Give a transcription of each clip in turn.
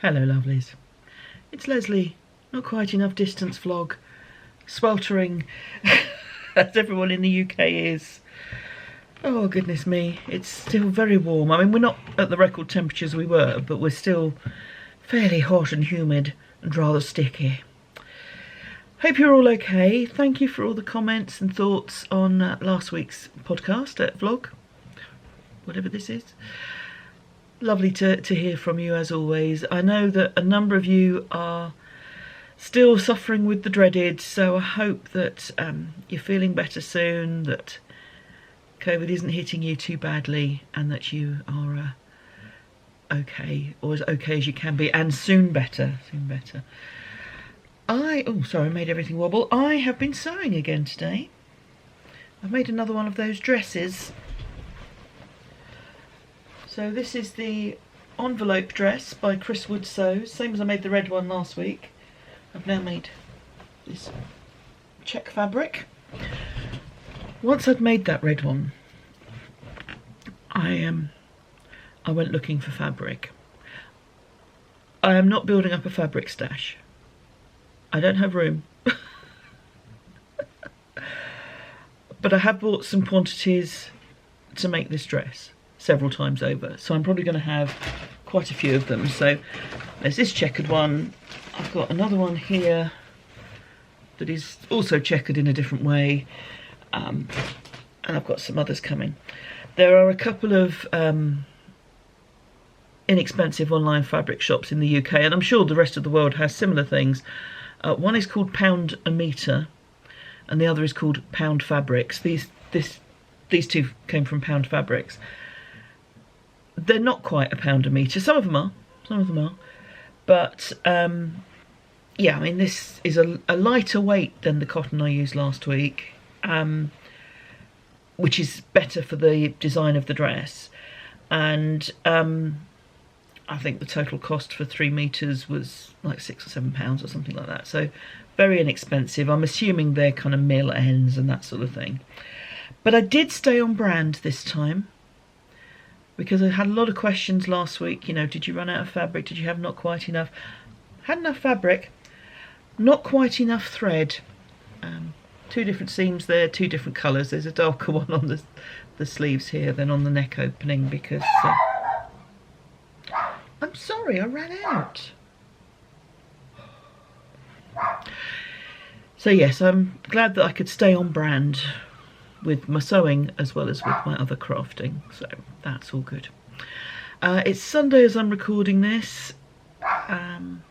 Hello lovelies, it's Lesley, not quite enough distance vlog, sweltering as everyone in the UK is. Oh goodness me, it's still very warm. I mean, we're not at the record temperatures we were, but we're still fairly hot and humid and rather sticky. Hope you're all okay. Thank you for all the comments and thoughts on last week's podcast, vlog, whatever this is. Lovely to hear from you as always. I know that a number of you are still suffering with the dreaded, so I hope that you're feeling better soon, that COVID isn't hitting you too badly, and that you are okay, or as okay as you can be, and soon better, oh sorry, I made everything wobble. I have been sewing again today. I've made another one of those dresses. So this is the envelope dress by Chris Wood Sews, same as I made the red one last week. I've now made this check fabric. Once I'd made that red one, I went looking for fabric. I am not building up a fabric stash. I don't have room. But I have bought some quantities to make this dress several times over, so I'm probably going to have quite a few of them. So there's this checkered one. I've got another one here that is also checkered in a different way, and I've got some others coming. There are a couple of inexpensive online fabric shops in the UK, and I'm sure the rest of the world has similar things. One is called Pound a Metre, and the other is called Pound Fabrics. These two came from Pound Fabrics. They're not quite a pound a metre. Some of them are. But, yeah, I mean, this is a lighter weight than the cotton I used last week, which is better for the design of the dress. And I think the total cost for 3 metres was like £6 or £7 or something like that. So very inexpensive. I'm assuming they're kind of mill ends and that sort of thing. But I did stay on brand this time, because I had a lot of questions last week. You know, did you run out of fabric? Did you have not quite enough? Had enough fabric, not quite enough thread. 2 different seams there, 2 different colours. There's a darker one on the sleeves here than on the neck opening, because I'm sorry, I ran out. So yes, I'm glad that I could stay on brand with my sewing as well as with my other crafting, so that's all good. It's Sunday as I'm recording this, and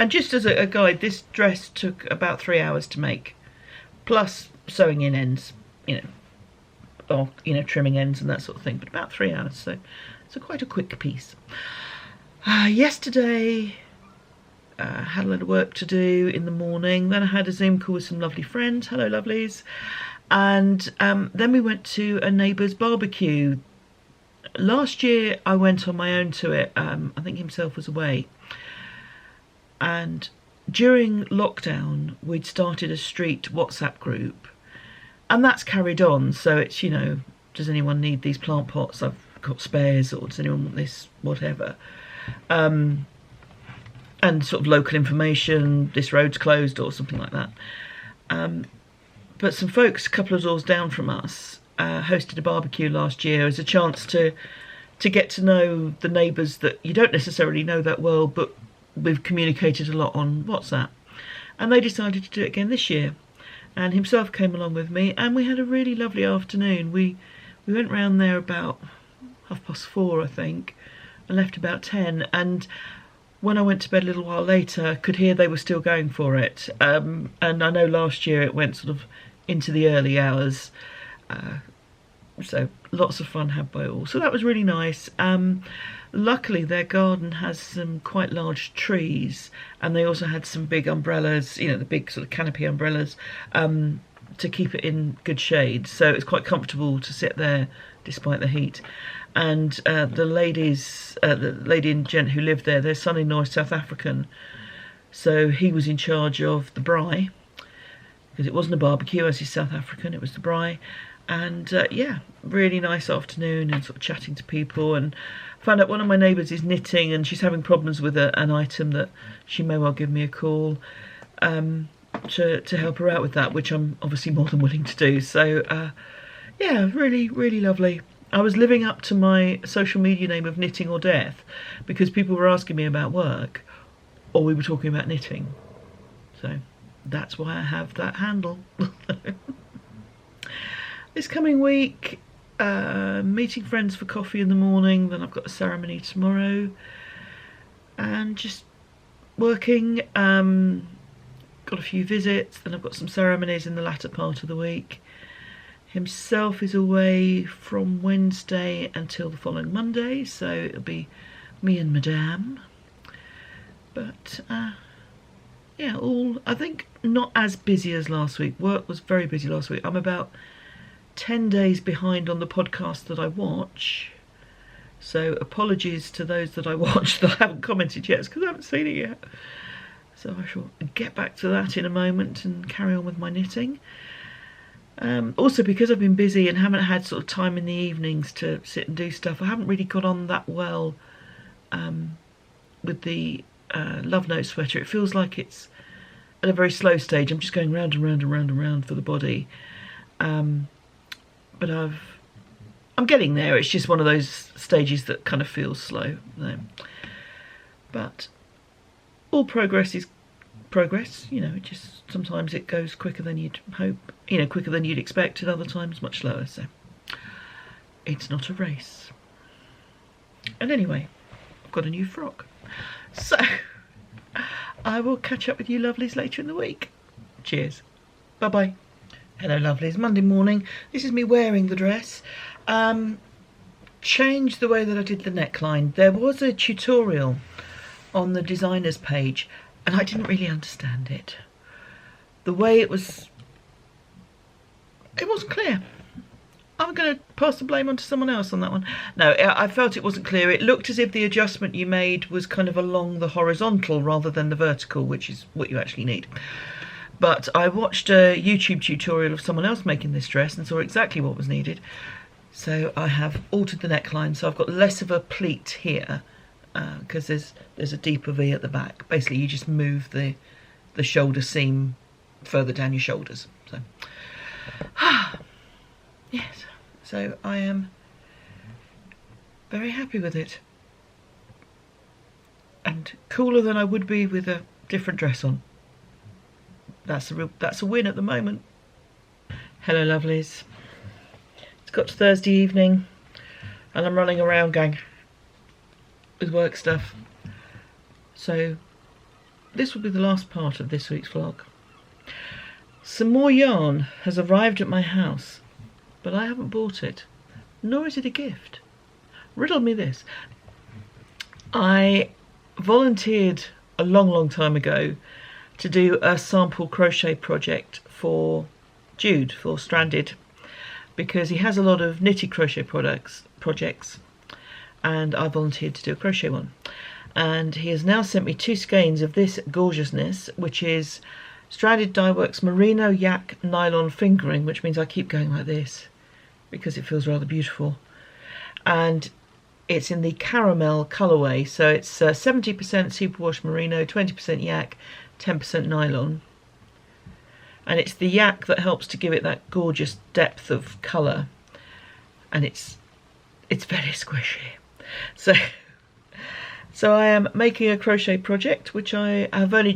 just as a guide, this dress took about 3 hours to make, plus sewing in ends, or trimming ends and that sort of thing, but about 3 hours, so it's quite a quick piece. Yesterday had a lot of work to do in the morning, then I had a Zoom call with some lovely friends. Hello lovelies. And then we went to a neighbour's barbecue. Last year I went on my own to it. I think himself was away. And during lockdown, we'd started a street WhatsApp group. And that's carried on. So it's, does anyone need these plant pots? I've got spares, or does anyone want this? Whatever. And sort of local information, this road's closed or something like that. But some folks a couple of doors down from us hosted a barbecue last year as a chance to get to know the neighbours that you don't necessarily know that well, but we've communicated a lot on WhatsApp. And they decided to do it again this year. And himself came along with me, and we had a really lovely afternoon. We went round there about 4:30, I think, and left about 10. And when I went to bed a little while later, I could hear they were still going for it. And I know last year it went sort of into the early hours. So lots of fun had by all. So that was really nice. Luckily, their garden has some quite large trees, and they also had some big umbrellas, the big sort of canopy umbrellas, to keep it in good shade. So it's quite comfortable to sit there despite the heat. And the lady and gent who lived there, their son-in-law is South African, so he was in charge of the braai, because it wasn't a barbecue as he's South African, it was the braai. And yeah, really nice afternoon, and sort of chatting to people, and found out one of my neighbours is knitting and she's having problems with an item that she may well give me a call to help her out with that, which I'm obviously more than willing to do. So yeah, really, really lovely. I was living up to my social media name of Knitting or Death because people were asking me about work or we were talking about knitting. So that's why I have that handle. This coming week, meeting friends for coffee in the morning, then I've got a ceremony tomorrow, and just working. Got a few visits, then I've got some ceremonies in the latter part of the week. Himself is away from Wednesday until the following Monday, so it'll be me and Madame. But yeah, all, I think, not as busy as last week. Work was very busy last week. I'm about 10 days behind on the podcast that I watch, so apologies to those that I watched that I haven't commented yet because I haven't seen it yet. So I shall get back to that in a moment and carry on with my knitting. Also, because I've been busy and haven't had sort of time in the evenings to sit and do stuff, I haven't really got on that well with the Love Note sweater. It feels like it's at a very slow stage. I'm just going round and round and round and round for the body. But I'm getting there. It's just one of those stages that kind of feels slow. But all progress is progress. You know, it just sometimes it goes quicker than you'd hope. You know, quicker than you'd expect, and other times much slower. So it's not a race. And anyway, I've got a new frock. So I will catch up with you lovelies later in the week. Cheers. Bye bye. Hello lovelies, Monday morning. This is me wearing the dress. Changed the way that I did the neckline. There was a tutorial on the designer's page and I didn't really understand it. The way it wasn't clear. I'm going to pass the blame on to someone else on that one. No, I felt it wasn't clear. It looked as if the adjustment you made was kind of along the horizontal rather than the vertical, which is what you actually need. But I watched a YouTube tutorial of someone else making this dress and saw exactly what was needed. So I have altered the neckline, so I've got less of a pleat here because there's a deeper V at the back. Basically, you just move the shoulder seam further down your shoulders. So, yes. So I am very happy with it. And cooler than I would be with a different dress on. That's a win at the moment. Hello lovelies. It's got to Thursday evening and I'm running around going with work stuff. So this will be the last part of this week's vlog. Some more yarn has arrived at my house, but I haven't bought it, nor is it a gift. Riddle me this. I volunteered a long time ago to do a sample crochet project for Jude, for Stranded, because he has a lot of knitted crochet projects, and I volunteered to do a crochet one. And he has now sent me 2 skeins of this gorgeousness, which is Stranded Dye Works Merino Yak Nylon Fingering, which means I keep going like this because it feels rather beautiful. And it's in the caramel colourway, so it's 70% superwash merino, 20% yak, 10% nylon. And it's the yak that helps to give it that gorgeous depth of colour, and it's very squishy. So I am making a crochet project which I have only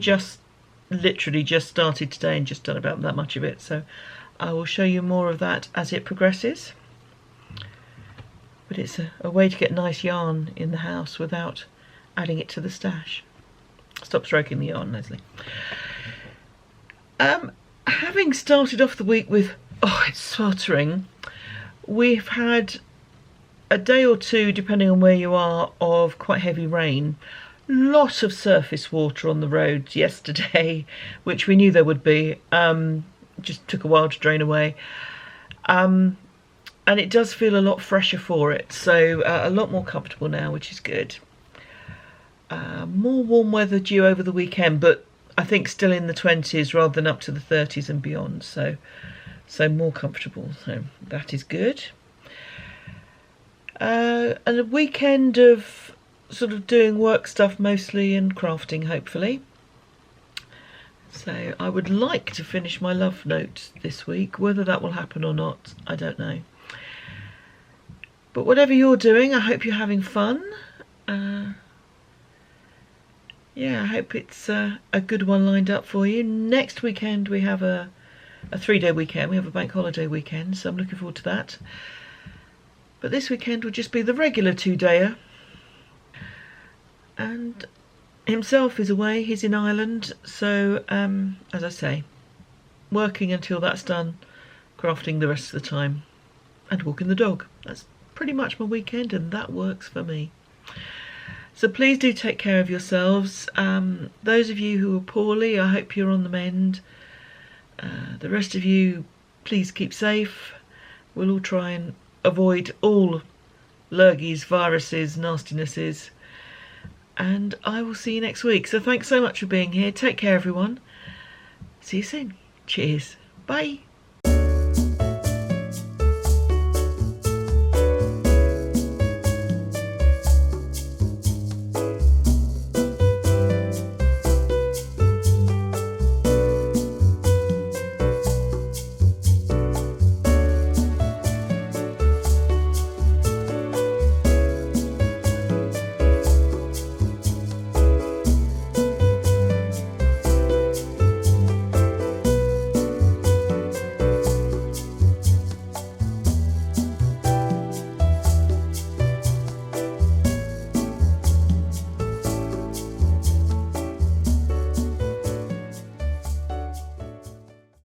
literally just started today and just done about that much of it, so I will show you more of that as it progresses. But it's a way to get nice yarn in the house without adding it to the stash. Stop stroking the yarn, Lesley. Having started off the week with, it's sweltering, we've had a day or two, depending on where you are, of quite heavy rain. Lot of surface water on the roads yesterday, which we knew there would be. Just took a while to drain away. And it does feel a lot fresher for it, so a lot more comfortable now, which is good. More warm weather due over the weekend, but I think still in the 20s rather than up to the 30s and beyond, so more comfortable, so that is good. And a weekend of sort of doing work stuff mostly and crafting, hopefully. So I would like to finish my love note this week. Whether that will happen or not, I don't know. But whatever you're doing, I hope you're having fun. Yeah, I hope it's a good one lined up for you. Next weekend we have a 3-day weekend. We have a bank holiday weekend, so I'm looking forward to that. But this weekend will just be the regular 2-dayer. And himself is away, he's in Ireland, so as I say, working until that's done, crafting the rest of the time, and walking the dog. That's pretty much my weekend, and that works for me. So please do take care of yourselves. Those of you who are poorly, I hope you're on the mend. The rest of you, please keep safe. We'll all try and avoid all lurgies, viruses, nastinesses. And I will see you next week. So thanks so much for being here. Take care, everyone. See you soon. Cheers. Bye.